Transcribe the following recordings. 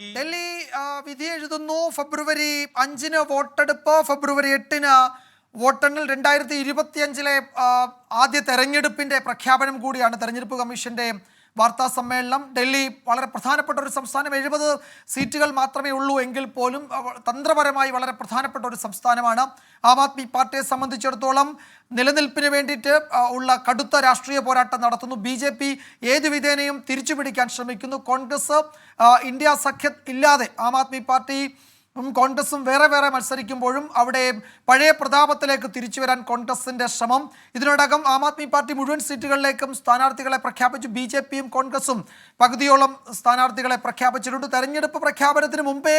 ഡൽഹി വിധി എഴുതുന്നു. ഫെബ്രുവരി 5 വോട്ടെടുപ്പ്, ഫെബ്രുവരി 8 വോട്ടെണ്ണൽ. 2025 ആദ്യ തെരഞ്ഞെടുപ്പിന്റെ പ്രഖ്യാപനം കൂടിയാണ് തെരഞ്ഞെടുപ്പ് കമ്മീഷന്റെ വാർത്താ സമ്മേളനം. ഡൽഹി വളരെ പ്രധാനപ്പെട്ട ഒരു സംസ്ഥാനം. 70 സീറ്റുകൾ മാത്രമേ ഉള്ളൂ എങ്കിൽ പോലും തന്ത്രപരമായി വളരെ പ്രധാനപ്പെട്ട ഒരു സംസ്ഥാനമാണ്. ആം ആദ്മി പാർട്ടിയെ സംബന്ധിച്ചിടത്തോളം നിലനിൽപ്പിന് വേണ്ടിയിട്ട് ഉള്ള കടുത്ത രാഷ്ട്രീയ പോരാട്ടം നടത്തുന്നു. BJP ഏത് വിധേനയും തിരിച്ചു പിടിക്കാൻ ശ്രമിക്കുന്നു. കോൺഗ്രസ് ഇന്ത്യ സഖ്യം ഇല്ലാതെ ആം ആദ്മി പാർട്ടി കോൺഗ്രസും വേറെ വേറെ മത്സരിക്കുമ്പോഴും അവിടെ പഴയ പ്രതാപത്തിലേക്ക് തിരിച്ചു വരാൻ കോൺഗ്രസിന്റെ ശ്രമം. ഇതിനോടകം ആം ആദ്മി പാർട്ടി മുഴുവൻ സീറ്റുകളിലേക്കും സ്ഥാനാർത്ഥികളെ പ്രഖ്യാപിച്ചു. BJPയും കോൺഗ്രസും പകുതിയോളം സ്ഥാനാർത്ഥികളെ പ്രഖ്യാപിച്ചിട്ടുണ്ട്. തെരഞ്ഞെടുപ്പ് പ്രഖ്യാപനത്തിന് മുമ്പേ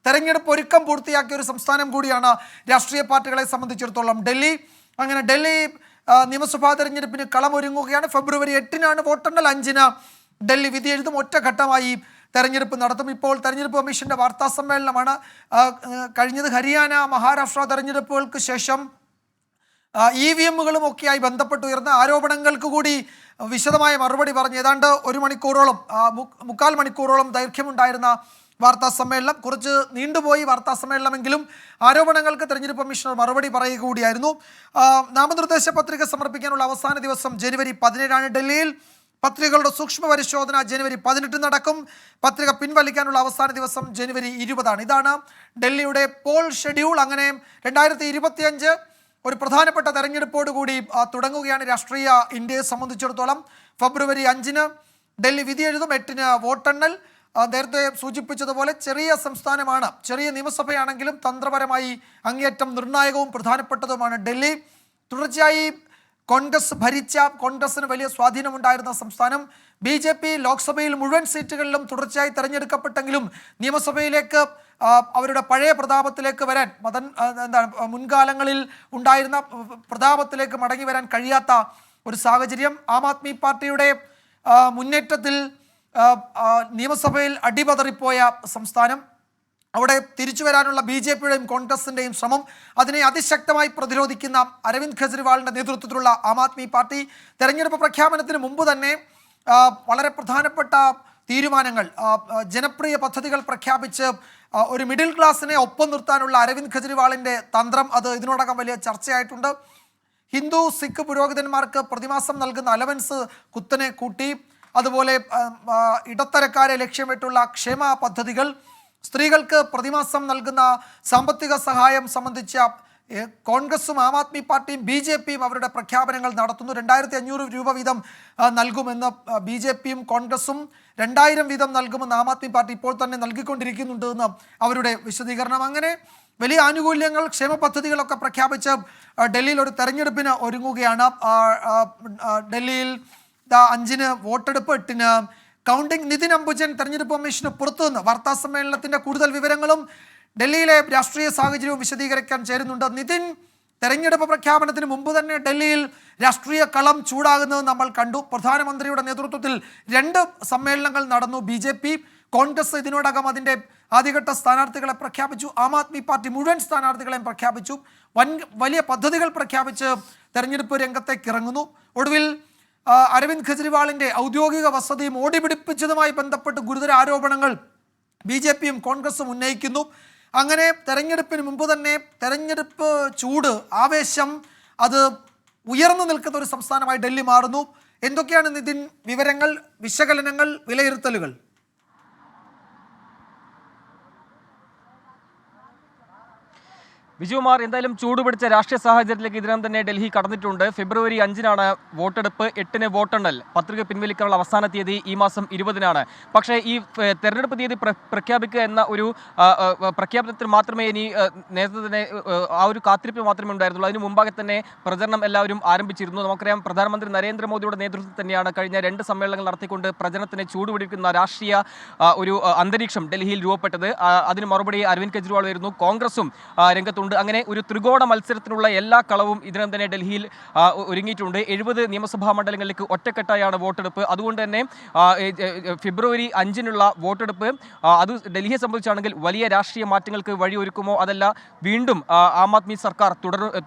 തെരഞ്ഞെടുപ്പ് ഒരുക്കം പൂർത്തിയാക്കിയ ഒരു സംസ്ഥാനം കൂടിയാണ് രാഷ്ട്രീയ പാർട്ടികളെ സംബന്ധിച്ചിടത്തോളം ഡൽഹി. അങ്ങനെ ഡൽഹി നിയമസഭാ തെരഞ്ഞെടുപ്പിന് കളമൊരുങ്ങുകയാണ്. ഫെബ്രുവരി 8 വോട്ടെണ്ണൽ, 5 ഡൽഹി വിധി എഴുതും. ഒറ്റഘട്ടമായി തെരഞ്ഞെടുപ്പ് നടത്തും. ഇപ്പോൾ തെരഞ്ഞെടുപ്പ് കമ്മീഷന്റെ വാർത്താ സമ്മേളനമാണ് കഴിഞ്ഞത്. ഹരിയാന, മഹാരാഷ്ട്ര തെരഞ്ഞെടുപ്പുകൾക്ക് ശേഷം EVMകളും ഒക്കെയായി ബന്ധപ്പെട്ട് ഉയർന്ന ആരോപണങ്ങൾക്ക് കൂടി വിശദമായ മറുപടി പറഞ്ഞ് ഏതാണ്ട് 1 മണിക്കൂറോളം 3/4 മണിക്കൂറോളം ദൈർഘ്യമുണ്ടായിരുന്ന വാർത്താ സമ്മേളനം. കുറച്ച് നീണ്ടുപോയി വാർത്താ സമ്മേളനമെങ്കിലും ആരോപണങ്ങൾക്ക് തെരഞ്ഞെടുപ്പ് കമ്മീഷണർ മറുപടി പറയുക കൂടിയായിരുന്നു. നാമനിർദ്ദേശ പത്രിക സമർപ്പിക്കാനുള്ള അവസാന ദിവസം ജനുവരി 17 ഡൽഹിയിൽ. പത്രികകളുടെ സൂക്ഷ്മ പരിശോധന ജനുവരി 18 നടക്കും. പത്രിക പിൻവലിക്കാനുള്ള അവസാന ദിവസം ജനുവരി 20. ഇതാണ് ഡൽഹിയുടെ പോൾ ഷെഡ്യൂൾ. അങ്ങനെ 2025 ഒരു പ്രധാനപ്പെട്ട തെരഞ്ഞെടുപ്പോടുകൂടി തുടങ്ങുകയാണ് രാഷ്ട്രീയ ഇന്ത്യയെ സംബന്ധിച്ചിടത്തോളം. ഫെബ്രുവരി 5 ഡൽഹി വിധി എഴുതും, 8 വോട്ടെണ്ണൽ. നേരത്തെ സൂചിപ്പിച്ചതുപോലെ ചെറിയ സംസ്ഥാനമാണ്, ചെറിയ നിയമസഭയാണെങ്കിലും തന്ത്രപരമായി അങ്ങേയറ്റം നിർണായകവും പ്രധാനപ്പെട്ടതുമാണ് ഡൽഹി. തുടർച്ചയായി കോൺഗ്രസ് ഭരിച്ച, കോൺഗ്രസിന് വലിയ സ്വാധീനമുണ്ടായിരുന്ന സംസ്ഥാനം. BJP ലോക്സഭയിൽ മുഴുവൻ സീറ്റുകളിലും തുടർച്ചയായി തെരഞ്ഞെടുക്കപ്പെട്ടെങ്കിലും നിയമസഭയിലേക്ക് അവരുടെ പഴയ പ്രതാപത്തിലേക്ക് വരാൻ, മുൻകാലങ്ങളിൽ ഉണ്ടായിരുന്ന പ്രതാപത്തിലേക്ക് മടങ്ങി വരാൻ കഴിയാത്ത ഒരു സാഹചര്യം. ആം ആദ്മി പാർട്ടിയുടെ മുന്നേറ്റത്തിൽ നിയമസഭയിൽ അടിപതറിപ്പോയ സംസ്ഥാനം. അവിടെ തിരിച്ചു വരാനുള്ള BJPയുടെയും കോൺഗ്രസിൻ്റെയും ശ്രമം, അതിനെ അതിശക്തമായി പ്രതിരോധിക്കുന്ന അരവിന്ദ് കെജ്രിവാളിൻ്റെ നേതൃത്വത്തിലുള്ള ആം ആദ്മി പാർട്ടി തെരഞ്ഞെടുപ്പ് പ്രഖ്യാപനത്തിന് മുമ്പ് തന്നെ വളരെ പ്രധാനപ്പെട്ട തീരുമാനങ്ങൾ, ജനപ്രിയ പദ്ധതികൾ പ്രഖ്യാപിച്ച് ഒരു മിഡിൽ ക്ലാസ്സിനെ ഒപ്പം നിർത്താനുള്ള അരവിന്ദ് കെജ്രിവാളിൻ്റെ തന്ത്രം, അത് ഇതിനോടകം വലിയ ചർച്ചയായിട്ടുണ്ട്. ഹിന്ദു സിഖ് പുരോഹിതന്മാർക്ക് പ്രതിമാസം നൽകുന്ന അലവൻസ് കുത്തനെ കൂട്ടി. അതുപോലെ ഇടത്തരക്കാരെ ലക്ഷ്യമിട്ടുള്ള ക്ഷേമ പദ്ധതികൾ, സ്ത്രീകൾക്ക് പ്രതിമാസം നൽകുന്ന സാമ്പത്തിക സഹായം സംബന്ധിച്ച കോൺഗ്രസും ആം ആദ്മി പാർട്ടിയും BJPയും അവരുടെ പ്രഖ്യാപനങ്ങൾ നടത്തുന്നു. 2500 രൂപ വീതം നൽകുമെന്ന് BJPയും കോൺഗ്രസും, 2000 വീതം നൽകുമെന്ന് ആം ആദ്മി പാർട്ടി ഇപ്പോൾ തന്നെ നൽകിക്കൊണ്ടിരിക്കുന്നുണ്ട് എന്ന് അവരുടെ വിശദീകരണം. അങ്ങനെ വലിയ ആനുകൂല്യങ്ങൾ, ക്ഷേമ പദ്ധതികളൊക്കെ പ്രഖ്യാപിച്ച് ഡൽഹിയിൽ ഒരു തെരഞ്ഞെടുപ്പിന് ഒരുങ്ങുകയാണ്. ഡൽഹിയിൽ 5 വോട്ടെടുപ്പ്, 8 കൗണ്ടിംഗ്. നിതിൻ അംബുജൻ തെരഞ്ഞെടുപ്പ് കമ്മീഷന് പുറത്തുനിന്ന് വാർത്താ സമ്മേളനത്തിന്റെ കൂടുതൽ വിവരങ്ങളും ഡൽഹിയിലെ രാഷ്ട്രീയ സാഹചര്യവും വിശദീകരിക്കാൻ ചേരുന്നുണ്ട്. നിതിൻ, തെരഞ്ഞെടുപ്പ് പ്രഖ്യാപനത്തിന് മുമ്പ് തന്നെ ഡൽഹിയിൽ രാഷ്ട്രീയ കളം ചൂടാകുന്നത് നമ്മൾ കണ്ടു. പ്രധാനമന്ത്രിയുടെ നേതൃത്വത്തിൽ 2 സമ്മേളനങ്ങൾ നടന്നു. BJP, കോൺഗ്രസ് ഇതിനോടകം അതിൻ്റെ ആദ്യഘട്ട സ്ഥാനാർത്ഥികളെ പ്രഖ്യാപിച്ചു. ആം ആദ്മി പാർട്ടി മുഴുവൻ സ്ഥാനാർത്ഥികളെയും പ്രഖ്യാപിച്ചു. വലിയ പദ്ധതികൾ പ്രഖ്യാപിച്ച് തെരഞ്ഞെടുപ്പ് രംഗത്തേക്ക് ഇറങ്ങുന്നു. ഒടുവിൽ അരവിന്ദ് കെജ്രിവാളിൻ്റെ ഔദ്യോഗിക വസതിയും ഓടിപിടിപ്പിച്ചതുമായി ബന്ധപ്പെട്ട് ഗുരുതര ആരോപണങ്ങൾ BJPയും കോൺഗ്രസും ഉന്നയിക്കുന്നു. അങ്ങനെ തെരഞ്ഞെടുപ്പിന് മുമ്പ് തന്നെ തെരഞ്ഞെടുപ്പ് ചൂട്, ആവേശം അത് ഉയർന്നു നിൽക്കുന്ന ഒരു സംസ്ഥാനമായി ഡൽഹി മാറുന്നു. എന്തൊക്കെയാണ് നിതിൻ വിവരങ്ങൾ, വിശകലനങ്ങൾ, വിലയിരുത്തലുകൾ? വിജയകുമാർ, എന്തായാലും ചൂടുപിടിച്ച രാഷ്ട്രീയ സാഹചര്യത്തിലേക്ക് ഇതിനകം തന്നെ ഡൽഹി കടന്നിട്ടുണ്ട്. ഫെബ്രുവരി 5 വോട്ടെടുപ്പ്, 8 വോട്ടെണ്ണൽ. പത്രിക പിൻവലിക്കാനുള്ള അവസാന തീയതി ഈ മാസം 20 പക്ഷേ ഈ തെരഞ്ഞെടുപ്പ് തീയതി പ്രഖ്യാപിക്കുക എന്ന ഒരു പ്രഖ്യാപനത്തിന് മാത്രമേ ഇനി നേരത്തെ തന്നെ ആ ഒരു കാത്തിരിപ്പ് മാത്രമേ ഉണ്ടായിരുന്നുള്ളൂ. അതിന് മുമ്പാകെ തന്നെ പ്രചരണം എല്ലാവരും ആരംഭിച്ചിരുന്നു. നമുക്കറിയാം, പ്രധാനമന്ത്രി നരേന്ദ്രമോദിയുടെ നേതൃത്വത്തിൽ തന്നെയാണ് കഴിഞ്ഞ 2 സമ്മേളനങ്ങൾ നടത്തിക്കൊണ്ട് പ്രചരണത്തിന് ചൂടുപിടിക്കുന്ന രാഷ്ട്രീയ ഒരു അന്തരീക്ഷം ഡൽഹിയിൽ രൂപപ്പെട്ടത്. അതിന് മറുപടി അരവിന്ദ് കെജ്രിവാൾ വരുന്നു. കോൺഗ്രസും രംഗത്തുണ്ട്. ഒരുങ്ങിയിട്ടുണ്ട്. അങ്ങനെ ഒരു ത്രികോണ മത്സരത്തിനുള്ള എല്ലാ കളവും ഇതിനകം തന്നെ ഡൽഹിയിൽ ഒരുങ്ങിയിട്ടുണ്ട്. 70 നിയമസഭാ മണ്ഡലങ്ങളിലേക്ക് ഒറ്റക്കെട്ടായാണ് വോട്ടെടുപ്പ്. അതുകൊണ്ട് തന്നെ ഫെബ്രുവരി 5-നുള്ള വോട്ടെടുപ്പ് അത് ഡൽഹിയെ സംബന്ധിച്ചാണെങ്കിൽ വലിയ രാഷ്ട്രീയ മാറ്റങ്ങൾക്ക് വഴിയൊരുക്കുമോ, അതല്ല വീണ്ടും ആം ആദ്മി സർക്കാർ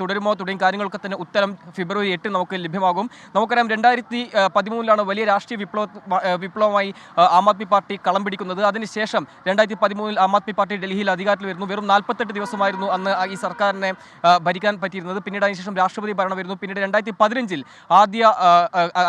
തുടരുമോ തുടങ്ങിയ കാര്യങ്ങളൊക്കെ തന്നെ ഉത്തരം ഫെബ്രുവരി 8 നമുക്ക് ലഭ്യമാകും. നമുക്കറിയാം 2013 വലിയ രാഷ്ട്രീയ വിപ്ലവമായി ആം ആദ്മി പാർട്ടി കളം പിടിക്കുന്നത്. അതിനുശേഷം 2013 ആം ആദ്മി പാർട്ടി ഡൽഹിയിൽ അധികാരത്തിൽ വരുന്നു. വെറും 48 ദിവസമായിരുന്നു അന്ന് ഈ സർക്കാരിനെ ഭരിക്കാൻ പറ്റിയിരുന്നത്. പിന്നീട് അതിനുശേഷം രാഷ്ട്രപതി ഭരണം വരുന്നു. പിന്നീട് 2015 ആദ്യ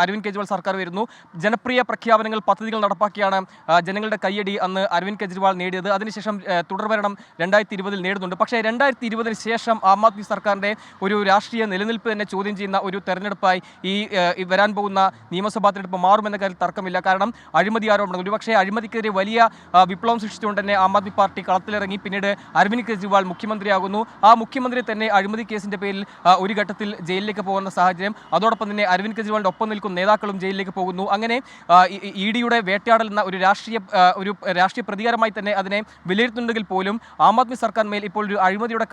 അരവിന്ദ് കെജ്രിവാൾ സർക്കാർ വരുന്നു. ജനപ്രിയ പ്രഖ്യാപനങ്ങൾ, പദ്ധതികൾ നടപ്പാക്കിയാണ് ജനങ്ങളുടെ കയ്യടി അന്ന് അരവിന്ദ് കെജ്രിവാൾ നേടിയത്. അതിനുശേഷം തുടർഭരണം 2020 നേടുന്നുണ്ട്. പക്ഷേ 2020 ശേഷം ആം ആദ്മി സർക്കാരിൻ്റെ ഒരു രാഷ്ട്രീയ നിലനിൽപ്പ് തന്നെ ചോദ്യം ചെയ്യുന്ന ഒരു തെരഞ്ഞെടുപ്പായി ഈ വരാൻ പോകുന്ന നിയമസഭാ തെരഞ്ഞെടുപ്പ് മാറുമെന്ന കാര്യത്തിൽ തർക്കമില്ല. കാരണം അഴിമതി ആരോപണം, ഒരുപക്ഷെ അഴിമതിക്കെതിരെ വലിയ വിപ്ലവം സൃഷ്ടിച്ചുകൊണ്ട് തന്നെ ആം ആദ്മി പാർട്ടി കളത്തിലിറങ്ങി. പിന്നീട് അരവിന്ദ് കെജ്രിവാൾ മുഖ്യമന്ത്രിയാകുന്നു. ആ മുഖ്യമന്ത്രി തന്നെ അഴിമതി കേസിന്റെ പേരിൽ ഒരു ഘട്ടത്തിൽ ജയിലിലേക്ക് പോകുന്ന സാഹചര്യം. അതോടൊപ്പം തന്നെ അരവിന്ദ് കെജ്രിവാളിന്റെ ഒപ്പം നിൽക്കുന്ന നേതാക്കളും ജയിലിലേക്ക് പോകുന്നു. അങ്ങനെ ഇഡിയുടെ വേട്ടയാടൽ എന്ന ഒരു രാഷ്ട്രീയ പ്രതികാരമായി തന്നെ അതിനെ വിലയിരുത്തുന്നുണ്ടെങ്കിൽ പോലും ആം ആദ്മി സർക്കാർ മേൽ ഇപ്പോൾ ഒരു അഴിമതിയുടെ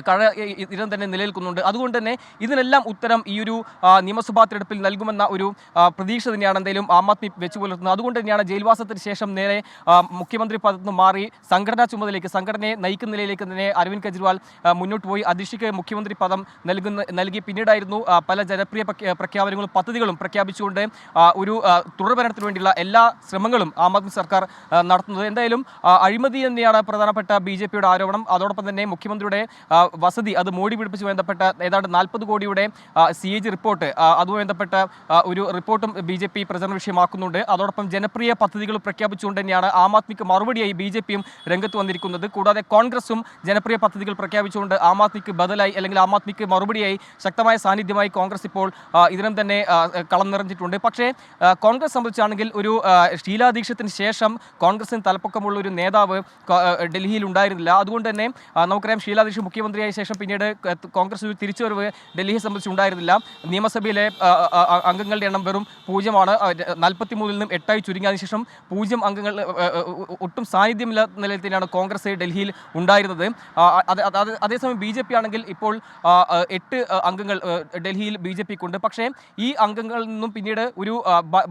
കഴ ഇതിനും തന്നെ നിലനിൽക്കുന്നുണ്ട്. അതുകൊണ്ട് തന്നെ ഇതിനെല്ലാം ഉത്തരം ഈ ഒരു നിയമസഭാ തെരഞ്ഞെടുപ്പിൽ നൽകുമെന്ന ഒരു പ്രതീക്ഷ തന്നെയാണ് എന്തായാലും ആം ആദ്മി വെച്ചു പുലർത്തുന്നത്. അതുകൊണ്ട് തന്നെയാണ് ജയിൽവാസത്തിന് ശേഷം നേരെ മുഖ്യമന്ത്രി പദത്തിൽ നിന്ന് മാറി സംഘടനാ ചുമതലയിലേക്ക്, സംഘടനയെ നയിക്കുന്ന നിലയിലേക്ക് തന്നെ അരവിന്ദ് കെജ്രിവാൾ മുന്നോട്ട് പോയി അധ്യക്ഷയ്ക്ക് മുഖ്യമന്ത്രി പദം നൽകി. പിന്നീടായിരുന്നു പല ജനപ്രിയ പ്രഖ്യാപനങ്ങളും പദ്ധതികളും പ്രഖ്യാപിച്ചുകൊണ്ട് ഒരു തുടർഭരണത്തിന് വേണ്ടിയുള്ള എല്ലാ ശ്രമങ്ങളും ആം ആദ്മി സർക്കാർ നടത്തുന്നത്. എന്തായാലും അഴിമതി തന്നെയാണ് പ്രധാനപ്പെട്ട BJPയുടെ ആരോപണം. അതോടൊപ്പം തന്നെ മുഖ്യമന്ത്രിയുടെ വസതി അത് മോടി പിടിപ്പിച്ച് ബന്ധപ്പെട്ട ഏതാണ്ട് 40 കോടിയുടെ CAG റിപ്പോർട്ട്, അതുമായി ബന്ധപ്പെട്ട ഒരു റിപ്പോർട്ടും BJP പ്രചരണ വിഷയമാക്കുന്നുണ്ട്. അതോടൊപ്പം ജനപ്രിയ പദ്ധതികൾ പ്രഖ്യാപിച്ചുകൊണ്ട് തന്നെയാണ് ആം ആദ്മിക്ക് മറുപടിയായി BJPയും രംഗത്ത് വന്നിരിക്കുന്നത്. കൂടാതെ കോൺഗ്രസും ജനപ്രിയ പദ്ധതികൾ പ്രഖ്യാപിച്ചുകൊണ്ട് ആം ആദ്മിക്ക് ബദലായി അല്ലെങ്കിൽ ആം ആദ്മിക്ക് മറുപടിയായി ശക്തമായ സാന്നിധ്യമായി കോൺഗ്രസ് ഇപ്പോൾ ഇതിനും തന്നെ കളം നിറഞ്ഞിട്ടുണ്ട്. പക്ഷേ കോൺഗ്രസ് സംബന്ധിച്ചാണെങ്കിൽ ഒരു ഷീലാ ദീക്ഷിത്തിന് ശേഷം കോൺഗ്രസിന് തലപ്പൊക്കമുള്ള ഒരു നേതാവ് ഡൽഹിയിൽ ഉണ്ടായിരുന്നില്ല. അതുകൊണ്ട് തന്നെ നമുക്കറിയാം ഷീലാ ദീക്ഷിത് മുഖ്യമന്ത്രിയായ ശേഷം പിന്നീട് കോൺഗ്രസ് ഒരു തിരിച്ചുവരവ് ഡൽഹിയെ സംബന്ധിച്ച് ഉണ്ടായിരുന്നില്ല. നിയമസഭയിലെ അംഗങ്ങളുടെ എണ്ണം വെറും 0 43 നിന്നും 8 ചുരുങ്ങിയതിനു ശേഷം 0 അംഗങ്ങൾ ഒട്ടും സാന്നിധ്യമില്ലാത്ത നിലയിൽ തന്നെയാണ് കോൺഗ്രസ് ഡൽഹിയിൽ ഉണ്ടായിരുന്നത്. അതേസമയം BJP ആണെങ്കിൽ ഇപ്പോൾ 8 അംഗങ്ങൾ ഡൽഹിയിൽ BJPക്കുണ്ട്. പക്ഷേ ഈ അംഗങ്ങളിൽ നിന്നും പിന്നീട് ഒരു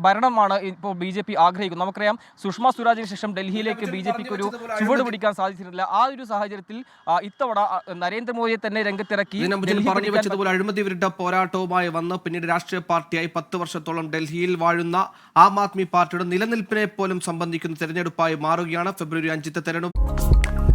ഭരണമാണ് ഇപ്പോൾ BJP ആഗ്രഹിക്കുന്നത്. നമുക്കറിയാം സുഷമ സ്വരാജിന് ശേഷം ഡൽഹിയിലേക്ക് BJPക്ക് ഒരു ചുവട് പിടിക്കാൻ സാധിച്ചിട്ടില്ല. ആ ഒരു സാഹചര്യത്തിൽ ഇത്തവണ നരേന്ദ്രമോദിയെ തന്നെ രംഗത്തിറക്കി പറഞ്ഞു വെച്ചതുപോലെ അഴിമതി വിരുദ്ധ പോരാട്ടവുമായി വന്ന് പിന്നീട് രാഷ്ട്രീയ പാർട്ടിയായി 10 വർഷത്തോളം ഡൽഹിയിൽ വാഴുന്ന ആം ആദ്മി പാർട്ടിയുടെ നിലനിൽപ്പിനെ പോലും സംബന്ധിക്കുന്ന തെരഞ്ഞെടുപ്പായി മാറുകയാണ് ഫെബ്രുവരി 5 തെരഞ്ഞെടുപ്പ്.